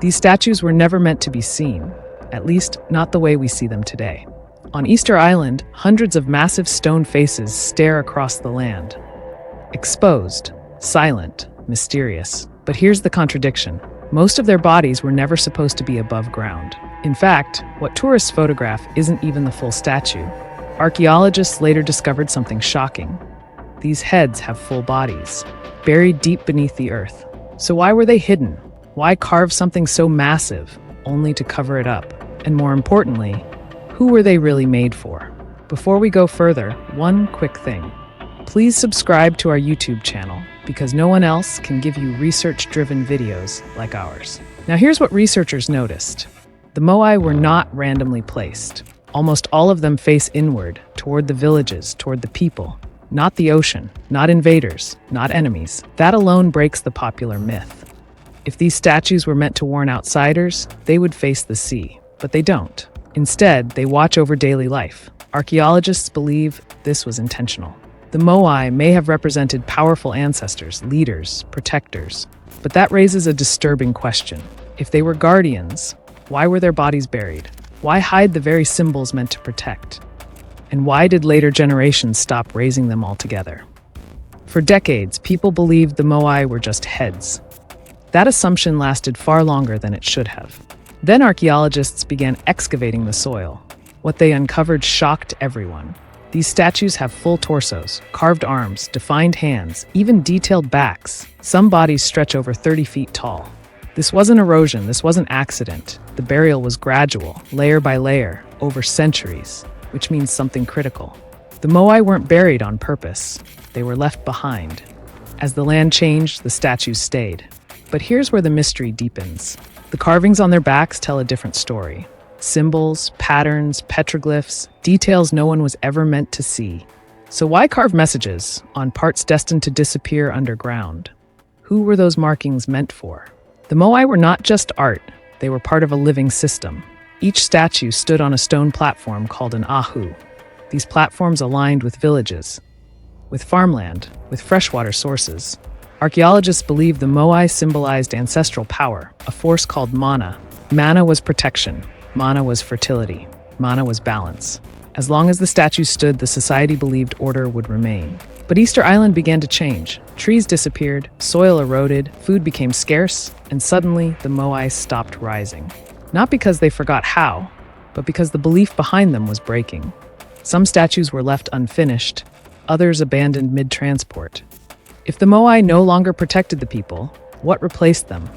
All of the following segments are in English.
These statues were never meant to be seen, at least not the way we see them today. On Easter Island, hundreds of massive stone faces stare across the land. Exposed, silent, mysterious. But here's the contradiction. Most of their bodies were never supposed to be above ground. In fact, what tourists photograph isn't even the full statue. Archaeologists later discovered something shocking. These heads have full bodies, buried deep beneath the earth. So why were they hidden? Why carve something so massive, only to cover it up? And more importantly, who were they really made for? Before we go further, one quick thing. Please subscribe to our YouTube channel, because no one else can give you research-driven videos like ours. Now here's what researchers noticed. The Moai were not randomly placed. Almost all of them face inward, toward the villages, toward the people. Not the ocean, not invaders, not enemies. That alone breaks the popular myth. If these statues were meant to warn outsiders, they would face the sea, but they don't. Instead, they watch over daily life. Archaeologists believe this was intentional. The Moai may have represented powerful ancestors, leaders, protectors, but that raises a disturbing question. If they were guardians, why were their bodies buried? Why hide the very symbols meant to protect? And why did later generations stop raising them altogether? For decades, people believed the Moai were just heads. That assumption lasted far longer than it should have. Then archaeologists began excavating the soil. What they uncovered shocked everyone. These statues have full torsos, carved arms, defined hands, even detailed backs. Some bodies stretch over 30 feet tall. This wasn't erosion, this wasn't accident. The burial was gradual, layer by layer, over centuries, which means something critical. The Moai weren't buried on purpose. They were left behind. As the land changed, the statues stayed. But here's where the mystery deepens. The carvings on their backs tell a different story. Symbols, patterns, petroglyphs, details no one was ever meant to see. So why carve messages on parts destined to disappear underground? Who were those markings meant for? The Moai were not just art, they were part of a living system. Each statue stood on a stone platform called an ahu. These platforms aligned with villages, with farmland, with freshwater sources. Archaeologists believe the Moai symbolized ancestral power, a force called mana. Mana was protection. Mana was fertility. Mana was balance. As long as the statues stood, the society believed order would remain. But Easter Island began to change. Trees disappeared, soil eroded, food became scarce, and suddenly the Moai stopped rising. Not because they forgot how, but because the belief behind them was breaking. Some statues were left unfinished, others abandoned mid-transport. If the Moai no longer protected the people, what replaced them?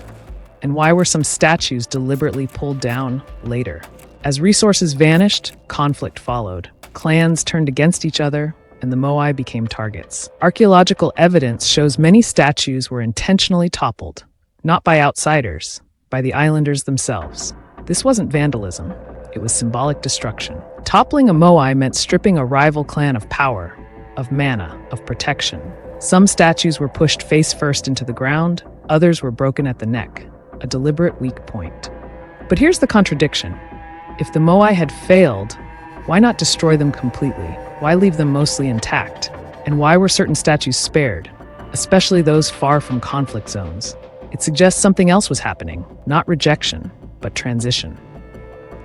And why were some statues deliberately pulled down later? As resources vanished, conflict followed. Clans turned against each other, and the Moai became targets. Archaeological evidence shows many statues were intentionally toppled, not by outsiders, by the islanders themselves. This wasn't vandalism, it was symbolic destruction. Toppling a Moai meant stripping a rival clan of power, of mana, of protection. Some statues were pushed face first into the ground, others were broken at the neck, a deliberate weak point. But here's the contradiction. If the Moai had failed, why not destroy them completely? Why leave them mostly intact? And why were certain statues spared, especially those far from conflict zones? It suggests something else was happening, not rejection, but transition.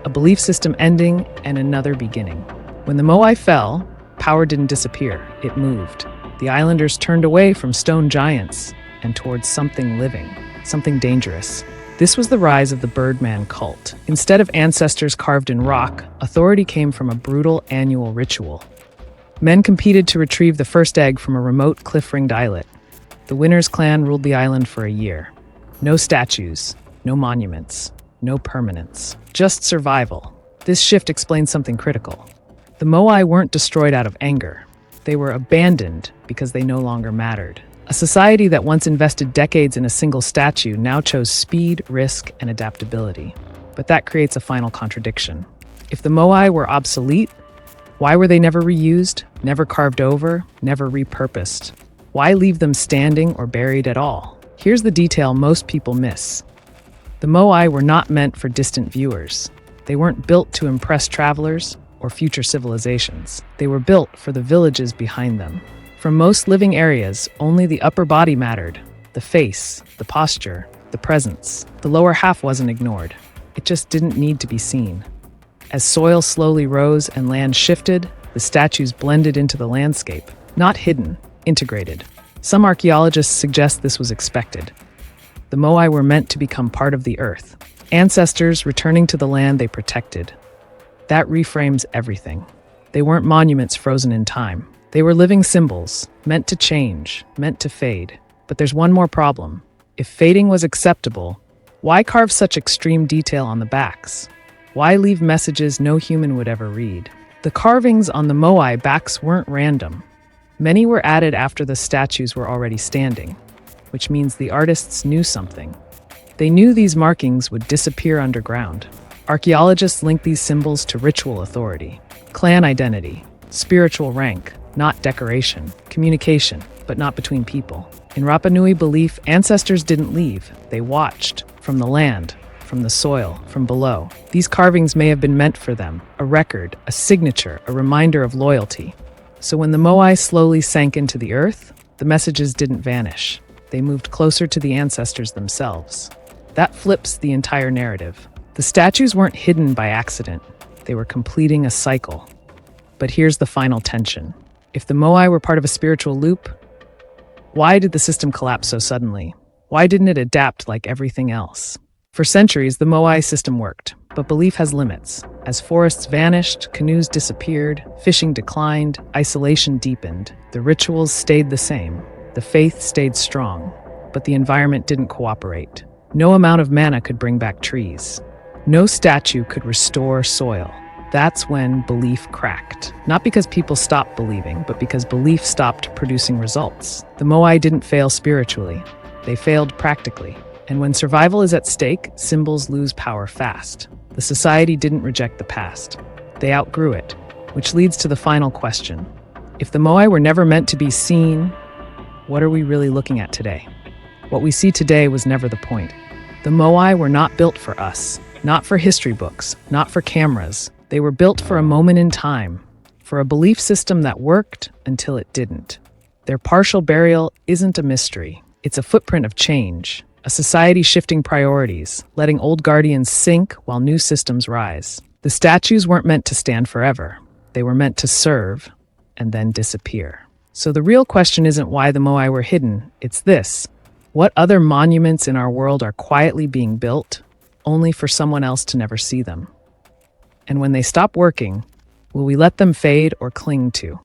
A belief system ending and another beginning. When the Moai fell, power didn't disappear, it moved. The islanders turned away from stone giants and towards something living, something dangerous. This was the rise of the Birdman cult. Instead of ancestors carved in rock, authority came from a brutal annual ritual. Men competed to retrieve the first egg from a remote cliff-ringed islet. The winner's clan ruled the island for a year. No statues, no monuments, no permanence, just survival. This shift explains something critical. The Moai weren't destroyed out of anger. They were abandoned because they no longer mattered. A society that once invested decades in a single statue now chose speed, risk, and adaptability. But that creates a final contradiction. If the Moai were obsolete, why were they never reused, never carved over, never repurposed? Why leave them standing or buried at all? Here's the detail most people miss. The Moai were not meant for distant viewers. They weren't built to impress travelers or future civilizations. They were built for the villages behind them. From most living areas, only the upper body mattered. The face, the posture, the presence. The lower half wasn't ignored. It just didn't need to be seen. As soil slowly rose and land shifted, the statues blended into the landscape, not hidden, integrated. Some archaeologists suggest this was expected. The Moai were meant to become part of the earth, ancestors returning to the land they protected. That reframes everything. They weren't monuments frozen in time. They were living symbols, meant to change, meant to fade. But there's one more problem. If fading was acceptable, why carve such extreme detail on the backs? Why leave messages no human would ever read? The carvings on the Moai backs weren't random. Many were added after the statues were already standing, which means the artists knew something. They knew these markings would disappear underground. Archaeologists link these symbols to ritual authority, clan identity, spiritual rank, not decoration, communication, but not between people. In Rapa Nui belief, ancestors didn't leave. They watched, from the land, from the soil, from below. These carvings may have been meant for them, a record, a signature, a reminder of loyalty. So when the Moai slowly sank into the earth, the messages didn't vanish. They moved closer to the ancestors themselves. That flips the entire narrative. The statues weren't hidden by accident. They were completing a cycle. But here's the final tension. If the Moai were part of a spiritual loop, why did the system collapse so suddenly? Why didn't it adapt like everything else? For centuries, the Moai system worked, but belief has limits. As forests vanished, canoes disappeared, fishing declined, isolation deepened. The rituals stayed the same. The faith stayed strong, but the environment didn't cooperate. No amount of mana could bring back trees. No statue could restore soil. That's when belief cracked. Not because people stopped believing, but because belief stopped producing results. The Moai didn't fail spiritually. They failed practically. And when survival is at stake, symbols lose power fast. The society didn't reject the past. They outgrew it, which leads to the final question. If the Moai were never meant to be seen, what are we really looking at today? What we see today was never the point. The Moai were not built for us, not for history books, not for cameras. They were built for a moment in time, for a belief system that worked until it didn't. Their partial burial isn't a mystery. It's a footprint of change, a society shifting priorities, letting old guardians sink while new systems rise. The statues weren't meant to stand forever. They were meant to serve and then disappear. So the real question isn't why the Moai were hidden. It's this. What other monuments in our world are quietly being built, only for someone else to never see them? And when they stop working, will we let them fade or cling to?